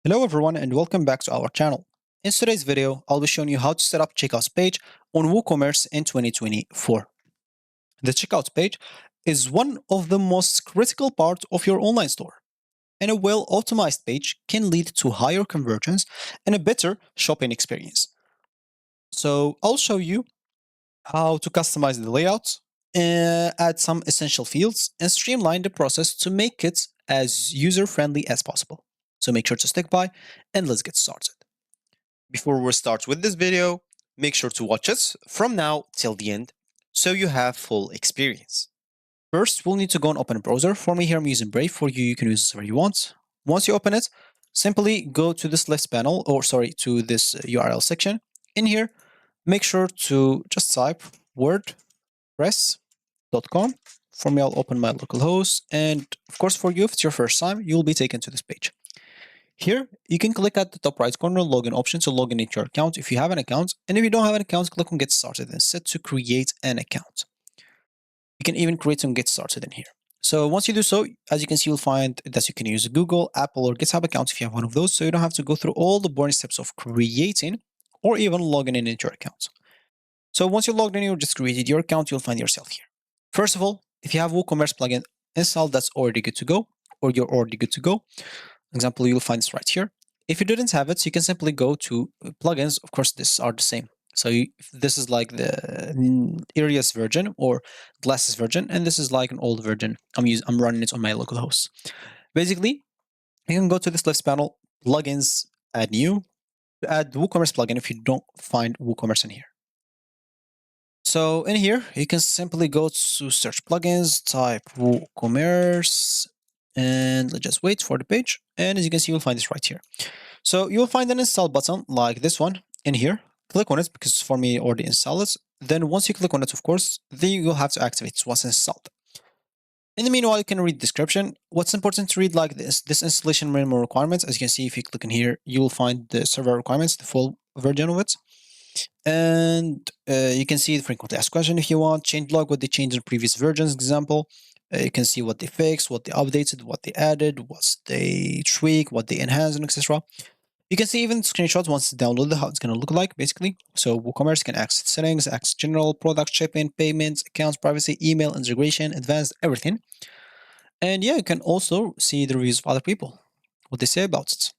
Hello everyone and welcome back to our channel. In today's video, I'll be showing you how to set up checkouts page on WooCommerce in 2024. The checkouts page is one of the most critical parts of your online store, and a well-optimized page can lead to higher conversions and a better shopping experience. So I'll show you how to customize the layout, add some essential fields, and streamline the process to make it as user-friendly as possible. So make sure to stick by and let's get started. Before we start with this video, make sure to watch it from now till the end so you have full experience. First, we'll need to go and open a browser. For me here, I'm using Brave. For you, you can use whatever you want. Once you open it, simply go to this left panel, to this URL section. In here, make sure to just type wordpress.com. For me, I'll open my local host. And of course, for you, if it's your first time, you'll be taken to this page. Here, you can click at the top right corner login option to log in into your account if you have an account. And if you don't have an account, click on get started and set to create an account. You can even create and get started in here. So once you do so, as you can see, you'll find that you can use a Google, Apple, or GitHub account if you have one of those. So you don't have to go through all the boring steps of creating or even logging in into your account. So once you're logged in, you just created your account, you'll find yourself here. First of all, if you have WooCommerce plugin installed, that's already good to go, or you're already good to go. Example, you'll find this right here. If you didn't have it, you can simply go to plugins. Of course, these are the same. So this is like the Arias version or Glasses version, and this is like an old version. I'm running it on my local host. Basically, you can go to this left panel, plugins, add new, add WooCommerce plugin if you don't find WooCommerce in here. So in here, you can simply go to search plugins, type WooCommerce, and let's just wait for the page. And as you can see, you'll find this right here. So you'll find an install button like this one in here. Click on it because for me, already installed it. Then once you click on it, of course, then you'll have to activate it once installed. In the meanwhile, you can read description. What's important to read like this installation minimum requirements. As you can see, if you click in here, you will find the server requirements, the full version of it. And you can see the frequently asked question if you want, change log, what they changed in previous versions, example. You can see what they fixed, what they updated, what they added, what they tweak, what they enhanced, and etc. You can see even screenshots once it's downloaded, how it's going to look like, basically. So WooCommerce can access settings, access general, product, shipping, payments, accounts, privacy, email, integration, advanced, everything. And yeah, you can also see the reviews of other people, what they say about it.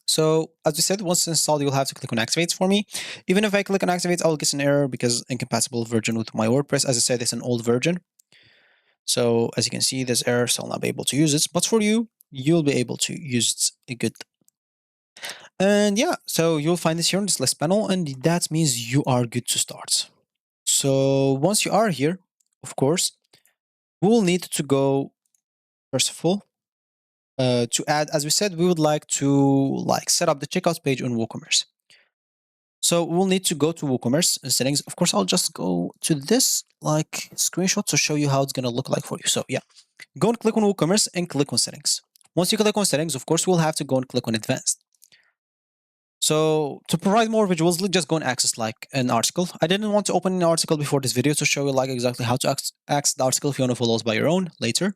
So as we said, once it's installed, you'll have to click on activate for me. Even if I click on activate, I'll get an error because incompatible version with my WordPress. As I said, it's an old version. So as you can see, there's error, so I'll not be able to use it. But for you, you'll be able to use it good. And yeah, so you'll find this here on this list panel, and that means you are good to start. So once you are here, of course, we will need to go, first of all, to add, as we said, we would like to set up the checkout page on WooCommerce. So we'll need to go to WooCommerce and settings. Of course, I'll just go to this screenshot to show you how it's going to look like for you. So yeah, go and click on WooCommerce and click on settings. Once you click on settings, of course, we'll have to go and click on advanced. So to provide more visuals, let's just go and access an article. I didn't want to open an article before this video to show you exactly how to access the article if you want to follow us by your own later.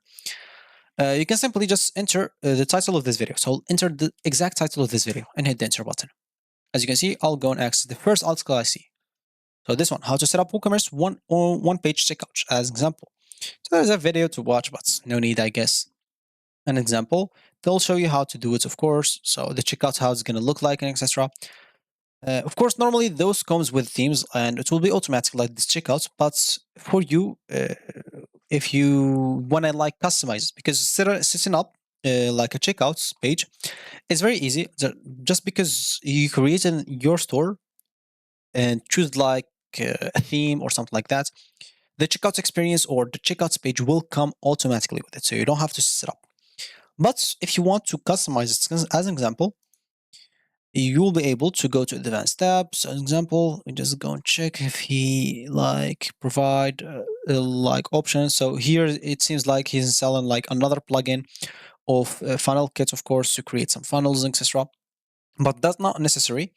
You can simply just enter the title of this video. So I'll enter the exact title of this video and hit the enter button. As you can see, I'll go and access the first article I see. So this one, how to set up WooCommerce one-page checkout as an example. So there's a video to watch, but no need, I guess. An example, they'll show you how to do it, of course. So the checkout, how it's going to look like, and etc. Of course, normally those comes with themes, and it will be automatic like this checkout. But for you, if you want to customize, because setting up like a checkout page is very easy. Just because you create in your store and choose a theme or something like that, the checkout experience or the checkouts page will come automatically with it. So you don't have to set up. But if you want to customize it, as an example, you will be able to go to advanced tab. So as an example, we just go and check if he provide options. So here it seems like he's selling another plugin of funnel kit, of course, to create some funnels, etc. But that's not necessary.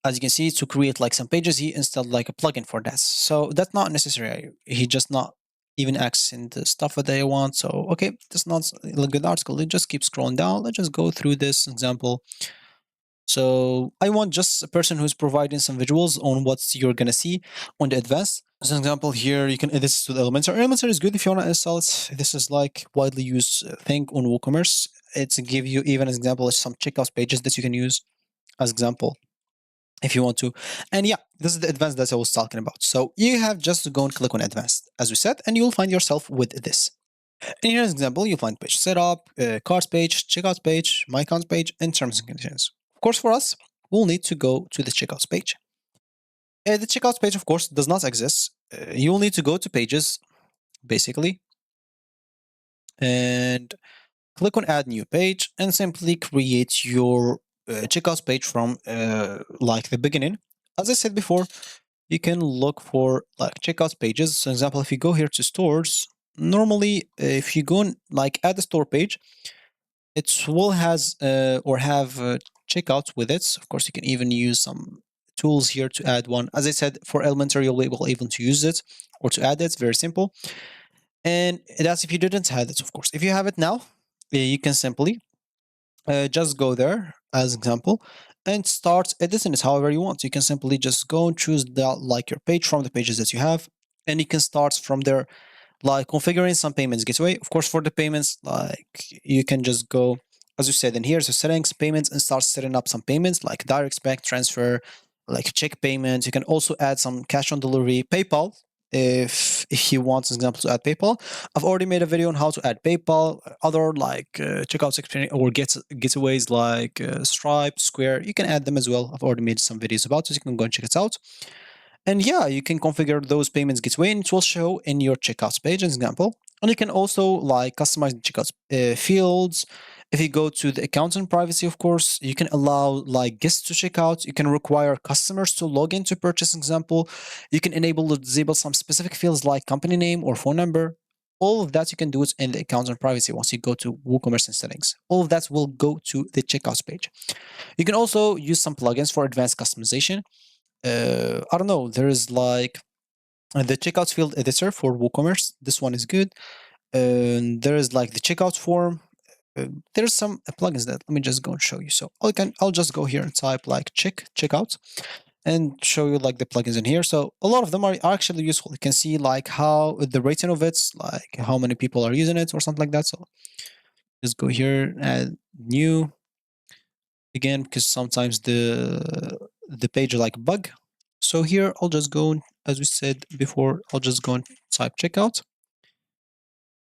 As you can see, to create some pages, he installed a plugin for that. So that's not necessary. He just not even accessing the stuff that they want. So, okay, this is not a good article. Let's just keep scrolling down. Let's just go through this example. So I want just a person who's providing some visuals on what you're gonna see on the advanced. As an example here, you can this is to the Elementor. Elementor is good if you want to install it. This is like widely used thing on WooCommerce. It's give you even as example some checkout pages that you can use as example if you want to. And yeah, this is the advanced that I was talking about. So you have just to go and click on advanced as we said, and you'll find yourself with this. And here's an example, you'll find page setup, cards page, checkout page, my accounts page, and terms and conditions. Of course, for us, we'll need to go to the checkouts page. The checkouts page, of course, does not exist. You'll need to go to pages, basically, and click on add new page and simply create your checkouts page from like the beginning. As I said before, you can look for like checkouts pages. So example, if you go here to stores, normally if you go and like add a store page, it will has or have checkouts with it. Of course, you can even use some tools here to add one. As I said, for Elementor, you'll be able even to use it or to add it. Very simple. And that's if you didn't have it, of course. If you have it now, you can simply just go there as example and start editing it however you want. You can simply just go and choose the like your page from the pages that you have, and you can start from there like configuring some payments gateway. Of course, for the payments, like you can just go, as you said, in here, so settings, payments, and start setting up some payments like direct bank transfer, like check payments. You can also add some cash on delivery, PayPal, if you want, for example, to add PayPal. I've already made a video on how to add PayPal, other like checkouts experience or getaways like Stripe, Square. You can add them as well. I've already made some videos about it. You can go and check it out. And yeah, you can configure those payments gateway and it will show in your checkouts page, as example. And you can also like customize the checkouts fields. If you go to the accounts and privacy, of course, you can allow like guests to check out. You can require customers to log in to purchase, example. You can enable or disable some specific fields like company name or phone number. All of that you can do it in the accounts and privacy once you go to WooCommerce and settings. All of that will go to the checkouts page. You can also use some plugins for advanced customization. I don't know, there is like the checkouts field editor for WooCommerce. This one is good. There is like the checkout form. There's some plugins that let me just go and show you. So I'll just go here and type like checkout and show you like the plugins in here. So a lot of them are actually useful. You can see like how the rating of it's like how many people are using it or something like that. So just go here and new again because sometimes the page like bug. So here I'll just go and, as we said before, I'll just go and type checkout.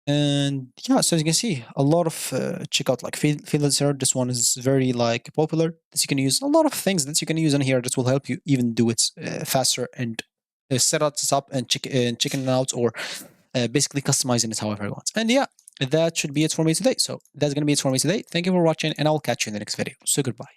And yeah, so as you can see, a lot of checkout like fields here. This one is very like popular that you can use. A lot of things that you can use in here that will help you even do it faster and set it up and checking it out or basically customizing it however you want. And yeah, that should be it for me today. So that's going to be it for me today. Thank you for watching and I'll catch you in the next video. So goodbye.